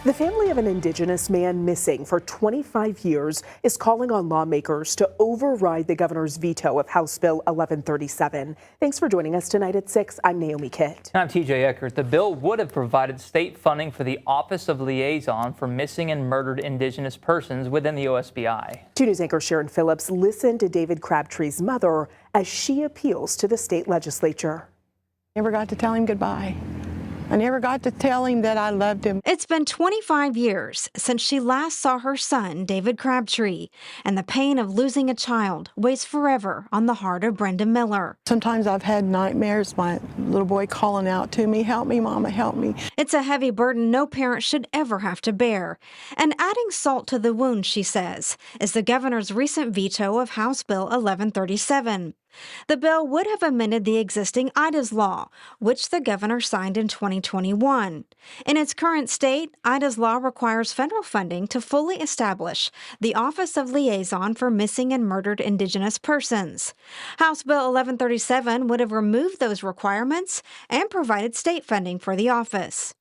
The family of an Indigenous man missing for 25 years is calling on lawmakers to override the governor's veto of House Bill 1137. Thanks for joining us tonight at 6. I'm Naomi Kitt. I'm TJ Eckert. The bill would have provided state funding for the Office of Liaison for Missing and Murdered Indigenous Persons within the OSBI. 2 News anchor Sharon Phillips listened to David Crabtree's mother as she appeals to the state legislature. Never got to tell him goodbye. I never got to tell him that I loved him. It's been 25 years since she last saw her son, David Crabtree, and the pain of losing a child weighs forever on the heart of Brenda Miller. Sometimes I've had nightmares, my little boy calling out to me, "Help me, Mama, help me." It's a heavy burden no parent should ever have to bear. And adding salt to the wound, she says, is the governor's recent veto of House Bill 1137. The bill would have amended the existing IDA's law, which the governor signed in 2021. In its current state, IDA's law requires federal funding to fully establish the Office of Liaison for Missing and Murdered Indigenous Persons. House Bill 1137 would have removed those requirements and provided state funding for the office.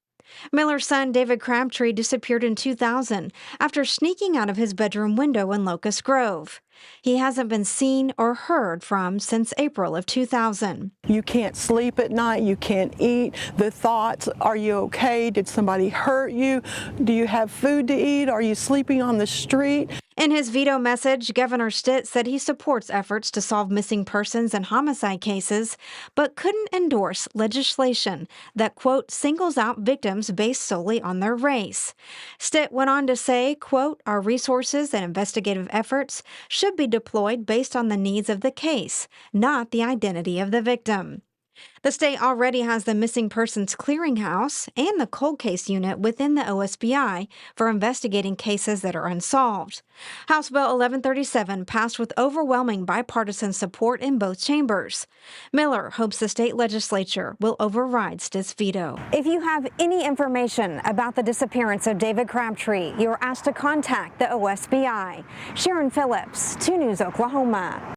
Miller's son, David Crabtree, disappeared in 2000 after sneaking out of his bedroom window in Locust Grove. He hasn't been seen or heard from since April of 2000. You can't sleep at night, you can't eat. The thoughts, are you okay? Did somebody hurt you? Do you have food to eat? Are you sleeping on the street? In his veto message, Governor Stitt said he supports efforts to solve missing persons and homicide cases, but couldn't endorse legislation that, quote, singles out victims based solely on their race. Stitt went on to say, quote, our resources and investigative efforts should be deployed based on the needs of the case, not the identity of the victim. The state already has the Missing Persons Clearinghouse and the Cold Case Unit within the OSBI for investigating cases that are unsolved. House Bill 1137 passed with overwhelming bipartisan support in both chambers. Miller hopes the state legislature will override Stitt's veto. If you have any information about the disappearance of David Crabtree, you're asked to contact the OSBI. Sharon Phillips, 2 News Oklahoma.